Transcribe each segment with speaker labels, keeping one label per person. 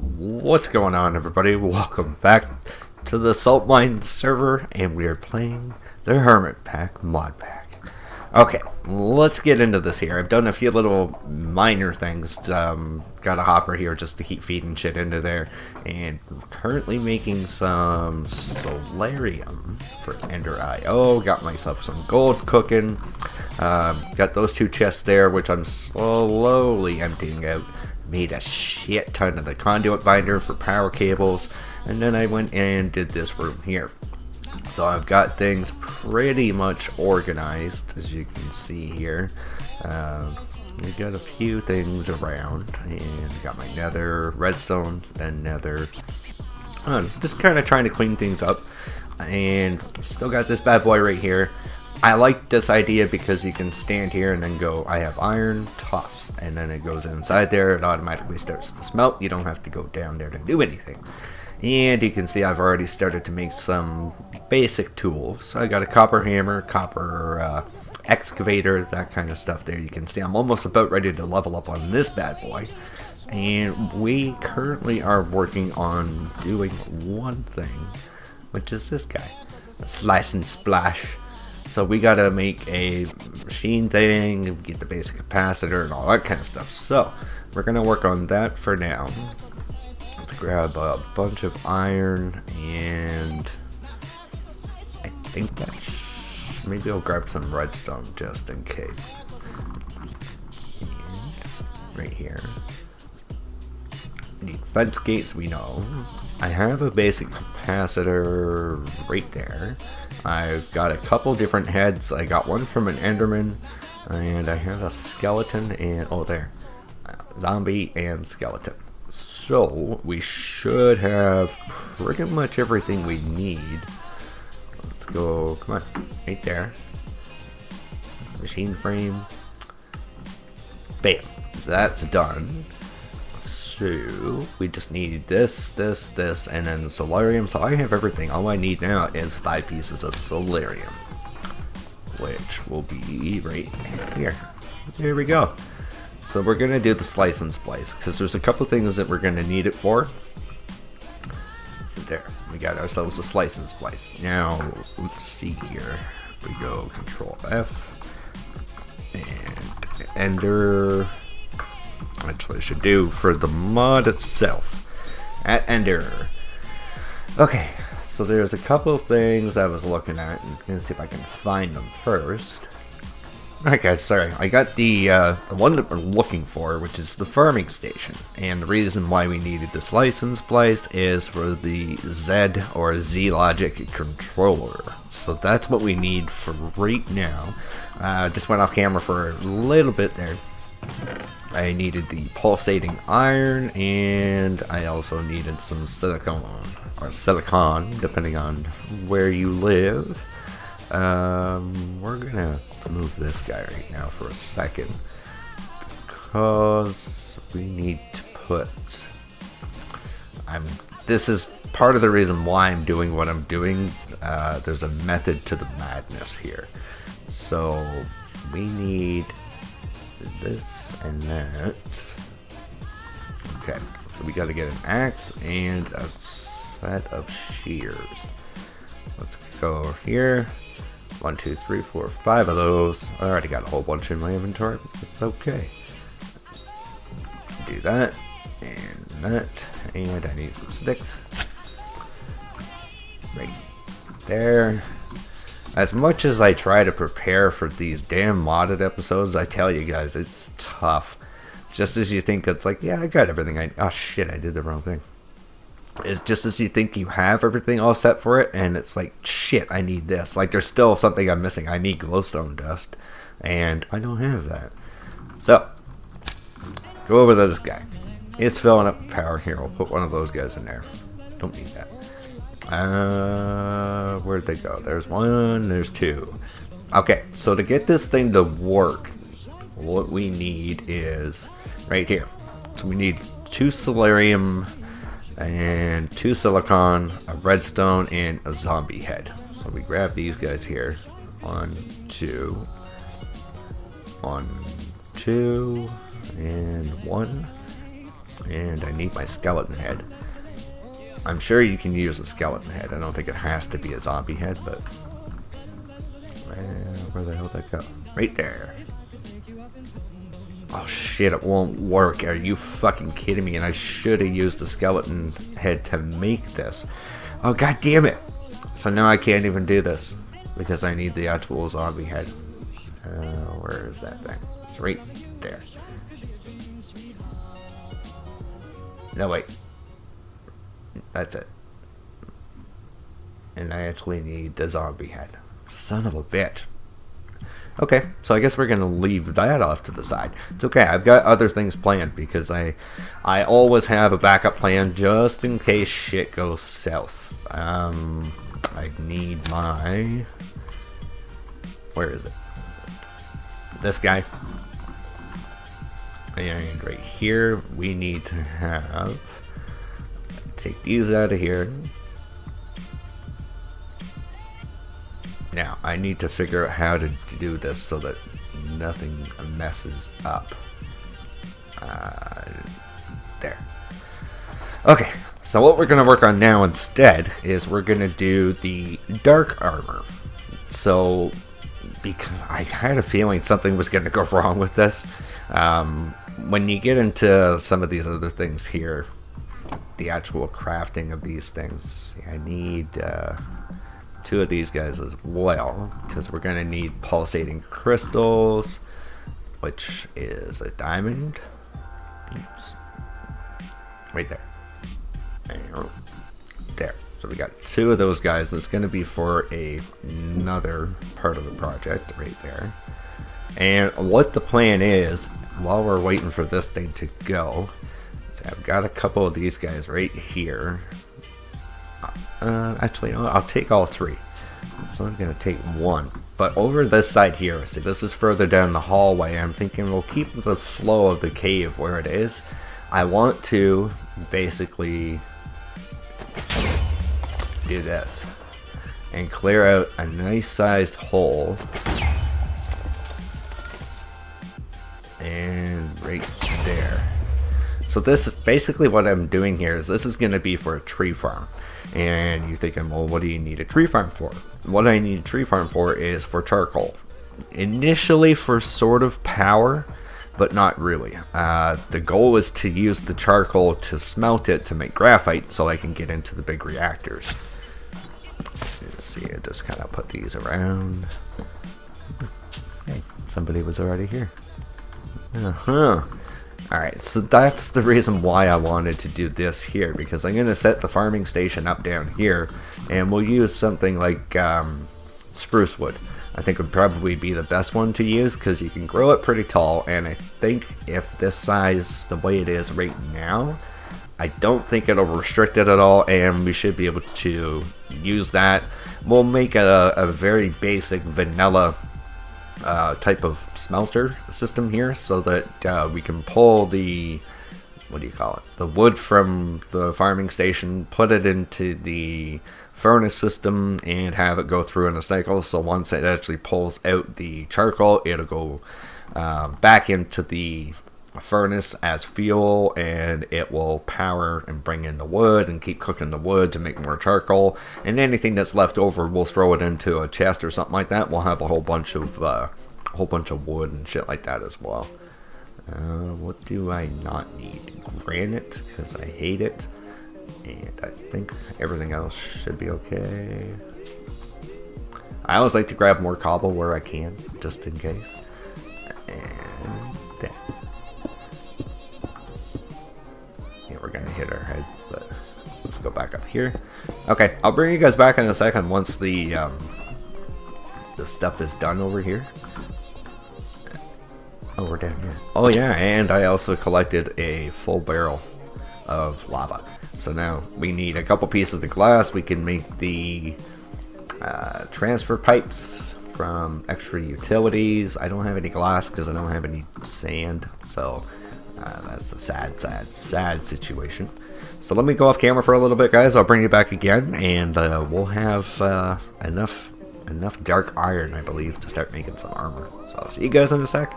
Speaker 1: What's going on, everybody? Welcome back to the SaltMine server, and we are playing the Hermitpack mod pack. Okay, let's get into this here. I've done a few little minor things. Got a hopper here just to keep feeding shit into there, and I'm currently making some solarium for Ender IO. Got myself some gold cooking. Got those two chests there, which I'm slowly emptying out. Made a shit ton of the conduit binder for power cables, and then I went and did this room here. So I've got things pretty much organized, as you can see here. We've got a few things around, and got my nether, redstone, and nether. Just kind of trying to clean things up, and still got this bad boy right here. I like this idea because you can stand here and then go, I have iron, toss, and then it goes inside there. It automatically starts to smelt. You don't have to go down there to do anything. And you can see I've already started to make some basic tools. I got a copper hammer, copper excavator, that kind of stuff there. You can see I'm almost about ready to level up on this bad boy. And we currently are working on doing one thing, which is this guy, a slice and splash. So we gotta make a machine thing, get the basic capacitor and all that kind of stuff. So we're gonna work on that for now. Let's grab a bunch of iron, and I think that maybe I'll grab some redstone just in case. And right here. Need fence gates, we know. I have a basic capacitor right there. I've got a couple different heads. I got one from an Enderman, and I have a skeleton and zombie and skeleton. So we should have pretty much everything we need. Let's go, come on, right there. Machine frame. Bam, that's done. So we just need this, and then solarium. So I have everything. All I need now is 5 pieces of solarium, which will be right here. Here we go. So we're gonna do the slice and splice because there's a couple things that we're gonna need it for. There, we got ourselves a slice and splice. Now let's see here. We go Control F and Ender. That's what I should do for the mod itself. At Ender. Okay, so there's a couple of things I was looking at, and I'm gonna see if I can find them first. Alright guys, sorry. I got the one that we're looking for, which is the farming station. And the reason why we needed this license spliced is for the Z or Z logic controller. So that's what we need for right now. Just went off camera for a little bit there. I needed the pulsating iron, and I also needed some silicone, or silicon, depending on where you live. We're gonna move this guy right now for a second, because we need to put, this is part of the reason why I'm doing what I'm doing. There's a method to the madness here. So we need this and that. Okay, so we got to get an axe and a set of shears. Let's go here. 1, 2, 3, 4, 5 of those. I already got a whole bunch in my inventory. It's okay. Do that and that, and I need some sticks. Right there. As much as I try to prepare for these damn modded episodes, I tell you guys, it's tough. Just as you think it's like, yeah, I got everything. Oh shit, I did the wrong thing. It's just as you think you have everything all set for it, and it's like, shit, I need this. Like, there's still something I'm missing. I need glowstone dust, and I don't have that. So, go over to this guy. It's filling up power here. I'll put one of those guys in there. Don't need that. Where'd they go? There's one, there's two. Okay, so to get this thing to work, what we need is right here. So we need 2 solarium and 2 silicon, a redstone, and a zombie head. So we grab these guys here. 1, 2, 1, 2, and 1. And I need my skeleton head. I'm sure you can use a skeleton head. I don't think it has to be a zombie head, but... where the hell did that go? Right there. Oh shit, it won't work. Are you fucking kidding me? And I should have used the skeleton head to make this. Oh god damn it! So now I can't even do this. Because I need the actual zombie head. Where is that thing? It's right there. No, wait. That's it. And I actually need the zombie head. Son of a bitch. Okay, so I guess we're gonna leave that off to the side. It's okay, I've got other things planned because I always have a backup plan just in case shit goes south. I need my... Where is it? This guy. And right here, we need to have... Take these out of here. Now, I need to figure out how to do this so that nothing messes up. There. Okay, so what we're going to work on now instead is we're going to do the dark armor. So, because I had a feeling something was going to go wrong with this. When you get into some of these other things here, the actual crafting of these things, I need 2 of these guys as well, because we're going to need pulsating crystals, which is a diamond. Oops. Right there. There. So we got 2 of those guys. That's going to be for another part of the project right there. And what the plan is, while we're waiting for this thing to go, so I've got a couple of these guys right here. Actually, no, I'll take all 3. So I'm going to take 1. But over this side here, see, this is further down the hallway. I'm thinking we'll keep the flow of the cave where it is. I want to basically do this and clear out a nice sized hole. And right there. So this is basically what I'm doing here is this is going to be for a tree farm. And you're thinking, well, what do you need a tree farm for? What I need a tree farm for is for charcoal. Initially for sort of power, but not really. The goal is to use the charcoal to smelt it to make graphite so I can get into the big reactors. Let's see, I just kind of put these around. Hey, somebody was already here. Alright, so that's the reason why I wanted to do this here, because I'm going to set the farming station up down here, and we'll use something like spruce wood. I think would probably be the best one to use, because you can grow it pretty tall, and I think if this size, the way it is right now, I don't think it'll restrict it at all, and we should be able to use that. We'll make a very basic vanilla type of smelter system here so that we can pull the, what do you call it, the wood from the farming station, put it into the furnace system and have it go through in a cycle. So once it actually pulls out the charcoal, it'll go back into the furnace as fuel, and it will power and bring in the wood and keep cooking the wood to make more charcoal, and anything that's left over we'll throw it into a chest or something like that. We'll have a whole bunch of wood and shit like that as well. What do I not need? Granite, because I hate it, and I think everything else should be okay. I always like to grab more cobble where I can, just in case. And there. We're gonna hit our head, but let's go back up here. Okay, I'll bring you guys back in a second once the stuff is done over here. Oh, we're down here. Oh yeah, and I also collected a full barrel of lava. So now we need a couple pieces of glass. We can make the transfer pipes from extra utilities. I don't have any glass because I don't have any sand, so that's a sad situation. So let me go off camera for a little bit, guys. I'll bring you back again, and we'll have enough dark iron, I believe, to start making some armor. So I'll see you guys in a sec.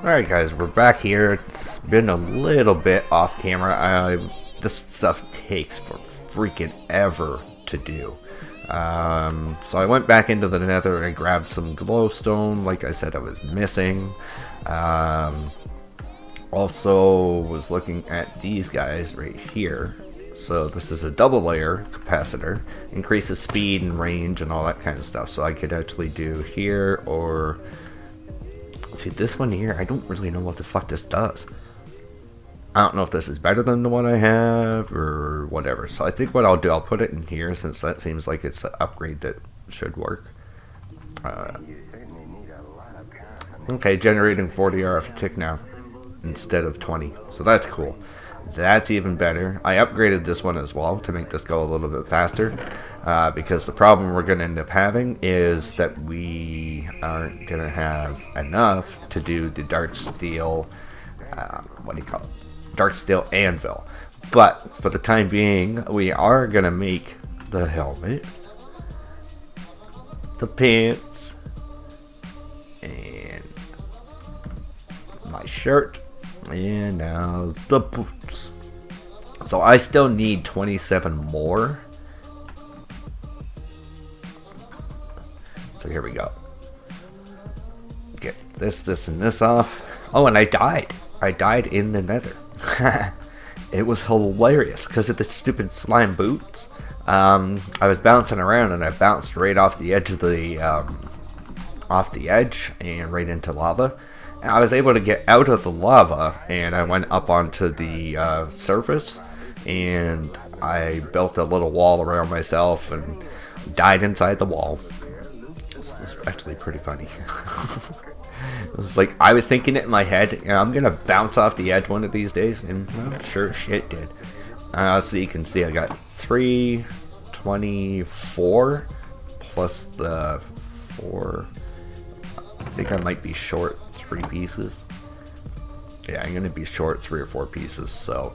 Speaker 1: Alright guys, we're back here. It's been a little bit off camera. This stuff takes for freaking ever to do. So I went back into the nether and grabbed some glowstone like I said I was missing. Also was looking at these guys right here. So this is a double layer capacitor, increases speed and range and all that kind of stuff. So I could actually do here, or see this one here. I don't really know what the fuck this does. I don't know if this is better than the one I have or whatever. So I think what I'll do, I'll put it in here since that seems like it's an upgrade that should work. Okay, generating 40 RF tick now instead of 20. So that's cool. That's even better. I upgraded this one as well to make this go a little bit faster, because the problem we're going to end up having is that we aren't going to have enough to do the dark steel, what do you call it? Dark steel anvil. But for the time being, we are going to make the helmet, the pants, and my shirt, and now the boots. So I still need 27 more. So here we go. Get this, and this off. Oh, and I died. I died in the nether. It was hilarious because of the stupid slime boots. I was bouncing around and I bounced right off the edge of the and right into lava. And I was able to get out of the lava and I went up onto the surface and I built a little wall around myself and died inside the wall. It's actually pretty funny. It was like I was thinking it in my head, you know, I'm gonna bounce off the edge one of these days, and well, sure shit did. So you can see I got 324 plus the 4. I think I might be short 3 pieces. Yeah, I'm gonna be short 3 or 4 pieces, so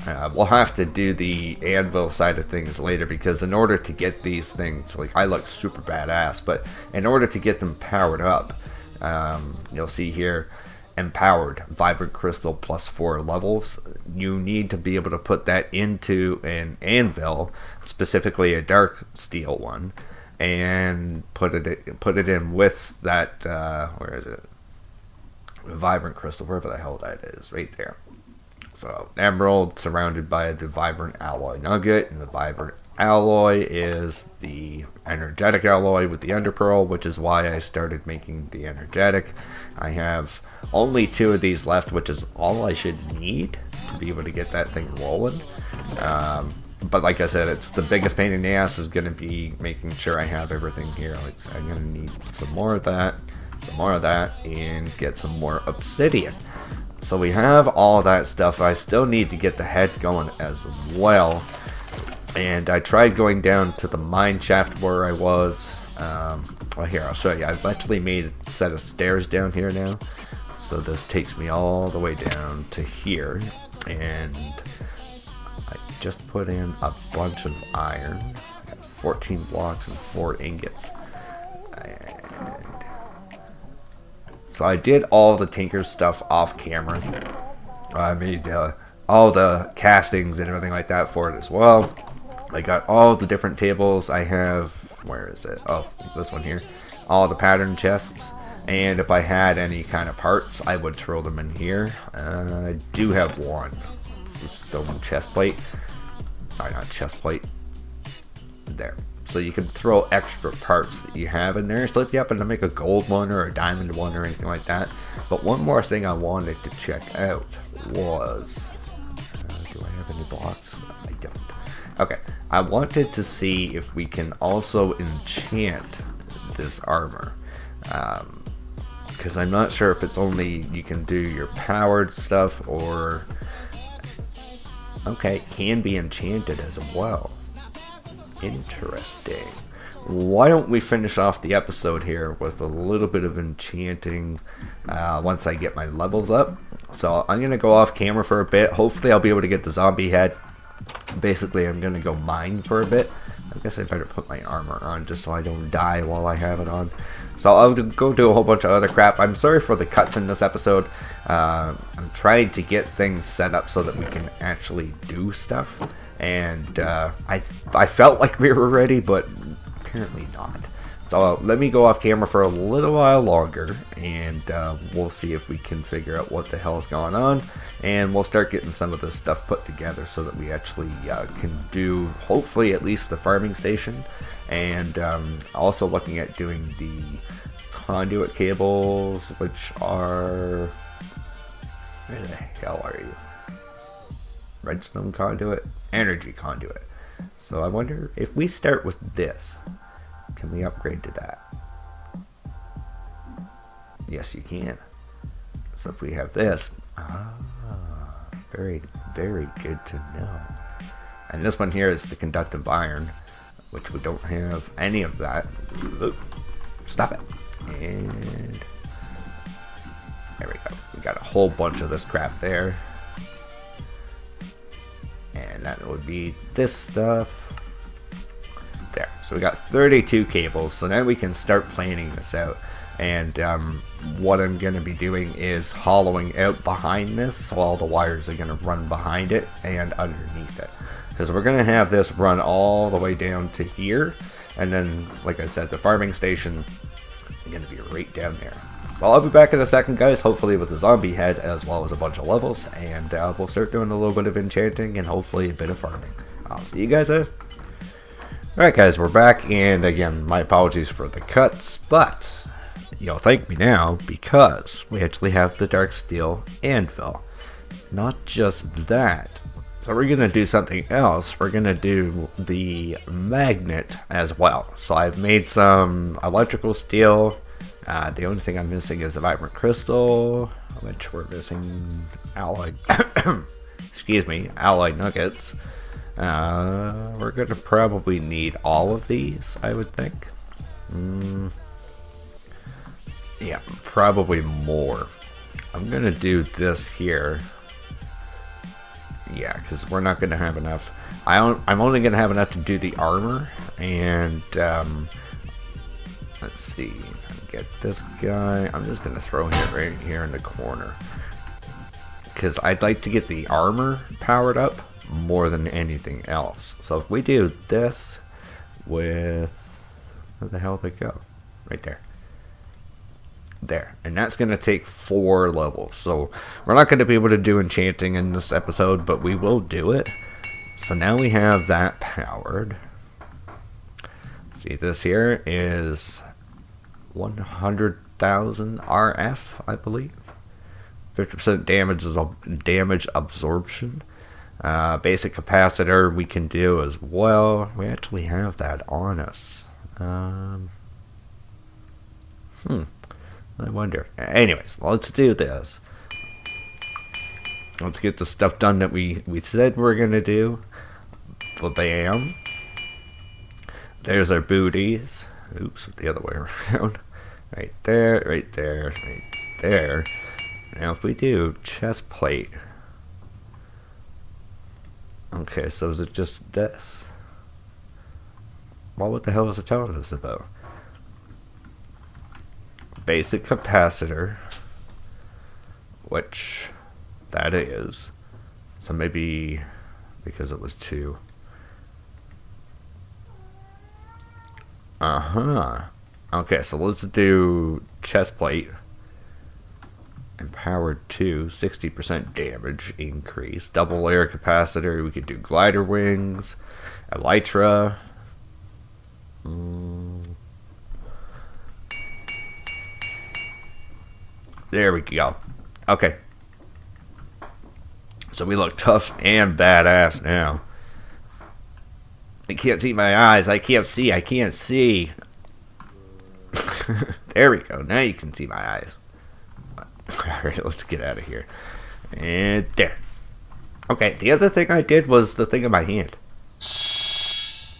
Speaker 1: we'll have to do the anvil side of things later, because in order to get these things, like, I look super badass, but in order to get them powered up, you'll see here, empowered, vibrant crystal plus 4 levels, you need to be able to put that into an anvil, specifically a dark steel one, and put it in with that, where is it, vibrant crystal, wherever the hell that is, right there. So emerald surrounded by the vibrant alloy nugget, and the vibrant alloy is the energetic alloy with the ender pearl, which is why I started making the energetic. I have only 2 of these left, which is all I should need to be able to get that thing rolling. But like I said, it's the biggest pain in the ass is going to be making sure I have everything here. Like, I'm going to need some more of that, and get some more obsidian. So we have all that stuff. I still need to get the head going as well. And I tried going down to the mine shaft where I was. Well, here, I'll show you. I've actually made a set of stairs down here now. So this takes me all the way down to here. And I just put in a bunch of iron. I got 14 blocks and 4 ingots. And so I did all the tinker stuff off camera. I made all the castings and everything like that for it as well. I got all the different tables. I have, where is it? Oh, this one here. All the pattern chests. And if I had any kind of parts, I would throw them in here. I do have one. It's a stone chest plate. Sorry, not chest plate. There. So you can throw extra parts that you have in there. So if you happen to make a gold one or a diamond one or anything like that. But one more thing I wanted to check out was... do I have any blocks? I don't. Okay, I wanted to see if we can also enchant this armor. Because I'm not sure if it's only you can do your powered stuff or... Okay, it can be enchanted as well. Interesting. Why don't we finish off the episode here with a little bit of enchanting once I get my levels up. So I'm going to go off camera for a bit. Hopefully I'll be able to get the zombie head. Basically I'm going to go mine for a bit. I guess I better put my armor on just so I don't die while I have it on. So I'll go do a whole bunch of other crap. I'm sorry for the cuts in this episode. I'm trying to get things set up so that we can actually do stuff. And I felt like we were ready, but apparently not. So let me go off camera for a little while longer, and we'll see if we can figure out what the hell is going on, and we'll start getting some of this stuff put together so that we actually can do, hopefully, at least the farming station, and also looking at doing the conduit cables, which are... Where the hell are you? Redstone conduit? Energy conduit. So I wonder if we start with this, can we upgrade to that? Yes, you can. So if we have this, very, very good to know. And this one here is the conductive iron, which we don't have any of that. Oop, stop it. And there we go. We got a whole bunch of this crap there. And that would be this stuff. There. So we got 32 cables. So now we can start planning this out. And what I'm going to be doing is hollowing out behind this. So all the wires are going to run behind it and underneath it. Because we're going to have this run all the way down to here. And then, like I said, the farming station is going to be right down there. So I'll be back in a second, guys, hopefully with a zombie head as well as a bunch of levels, and we'll start doing a little bit of enchanting and hopefully a bit of farming. I'll see you guys then. Alright guys, we're back, and again, my apologies for the cuts, but you'll thank me now because we actually have the dark steel anvil. Not just that, so we're going to do something else. We're going to do the magnet as well. So I've made some electrical steel. The only thing I'm missing is the vibrant crystal, which we're missing alloy, excuse me, alloy nuggets. We're going to probably need all of these, I would think. Yeah, probably more. I'm going to do this here. Yeah, because we're not going to have enough. I'm only going to have enough to do the armor, and let's see. Get this guy. I'm just going to throw him right here in the corner. Because I'd like to get the armor powered up more than anything else. So if we do this with... Where the hell did it go? Right there. There. And that's going to take 4 levels. So we're not going to be able to do enchanting in this episode, but we will do it. So now we have that powered. See, this here is 100,000 RF, I believe. 50% damage absorption. Basic capacitor we can do as well. We actually have that on us. I wonder. Anyways, let's do this. Let's get the stuff done that we said we're gonna do. Bam. There's our booties. Oops, the other way around. Right there, right there, right there. Now if we do chest plate. Okay, so is it just this? Well, what the hell is it telling us about? Basic capacitor. Which that is. So maybe because it was 2. Okay, so let's do chest plate. Empowered 2, 60% damage increase. Double layer capacitor. We could do glider wings. Elytra. There we go. Okay. So we look tough and badass now. I can't see my eyes. I can't see. I can't see. There we go. Now you can see my eyes. Alright, let's get out of here. And there. Okay, the other thing I did was the thing in my hand. It's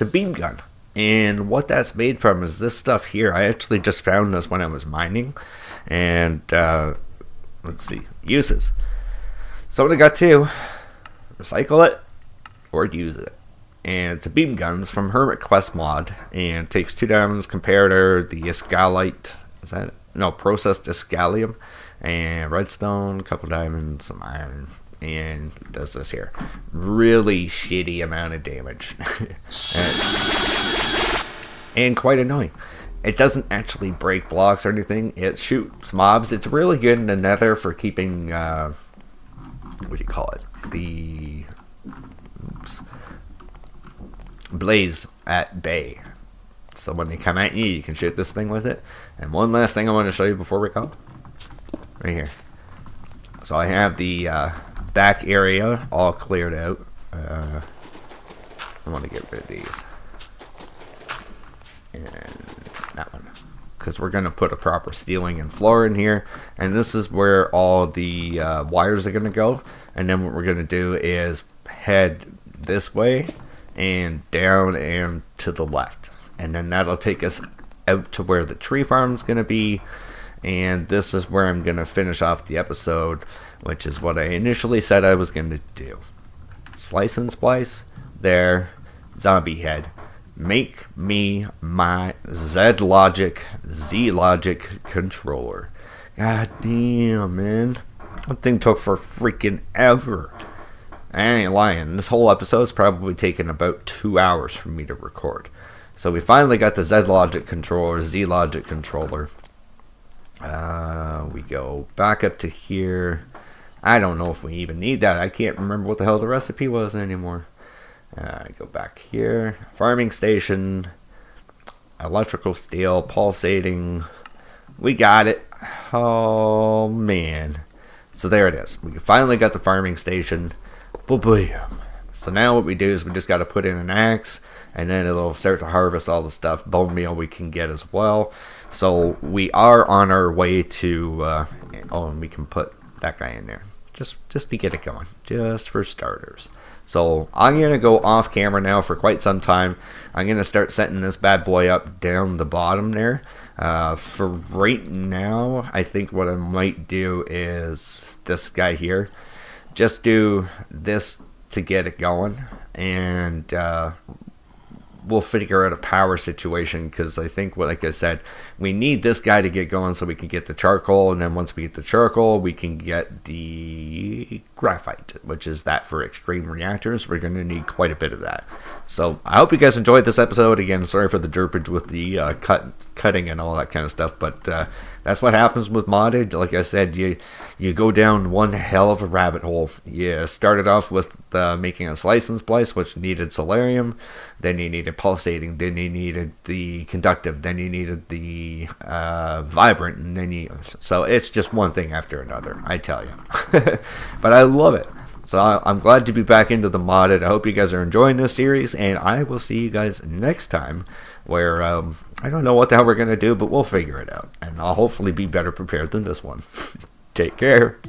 Speaker 1: a beam gun. And what that's made from is this stuff here. I actually just found this when I was mining. And, let's see. Uses. So what I got to recycle it or use it. and it's a beam guns from Hermit Quest mod, and takes 2 diamonds, comparator, the Escalite, is that it? No, processed Escalium, and redstone, a couple diamonds, some iron, and does this here. Really shitty amount of damage. and quite annoying. It doesn't actually break blocks or anything. It shoots mobs. It's really good in the nether for keeping, what do you call it? The blaze at bay. So when they come at you, you can shoot this thing with it. And one last thing I want to show you before we go. Right here. So I have the back area all cleared out. I want to get rid of these. And that one. Because we're going to put a proper ceiling and floor in here. And this is where all the wires are going to go. And then what we're going to do is head this way and down and to the left. And then that'll take us out to where the tree farm is going to be. And this is where I'm going to finish off the episode, which is what I initially said I was going to do. Slice and splice. There. Zombie head. Make me my Z-Logic controller. God damn, man. That thing took for freaking ever. I ain't lying. This whole episode's probably taken about 2 hours for me to record. So we finally got the Z-Logic controller. We go back up to here. I don't know if we even need that. I can't remember what the hell the recipe was anymore. Go back here. Farming station. Electrical steel. Pulsating. We got it. Oh, man. So there it is. We finally got the farming station. Boom. So now what we do is we just got to put in an axe, and then it'll start to harvest all the stuff. Bone meal we can get as well. So we are on our way to, and we can put that guy in there. Just to get it going. Just for starters. So I'm going to go off camera now for quite some time. I'm going to start setting this bad boy up down the bottom there. For right now, I think what I might do is this guy here. Just do this to get it going, and we'll figure out a power situation, because I think, like I said, we need this guy to get going so we can get the charcoal, and then once we get the charcoal, we can get the graphite, which is that for extreme reactors. We're going to need quite a bit of that. So I hope you guys enjoyed this episode. Again, sorry for the derpage with the cutting and all that kind of stuff, but that's what happens with modded. Like I said, you go down one hell of a rabbit hole. You started off with making a slice and splice, which needed solarium. Then you needed pulsating. Then you needed the conductive. Then you needed the vibrant. And then so it's just one thing after another, I tell you. But I love it. So I'm glad to be back into the modded. I hope you guys are enjoying this series, and I will see you guys next time, where I don't know what the hell we're going to do, but we'll figure it out. And I'll hopefully be better prepared than this one. Take care.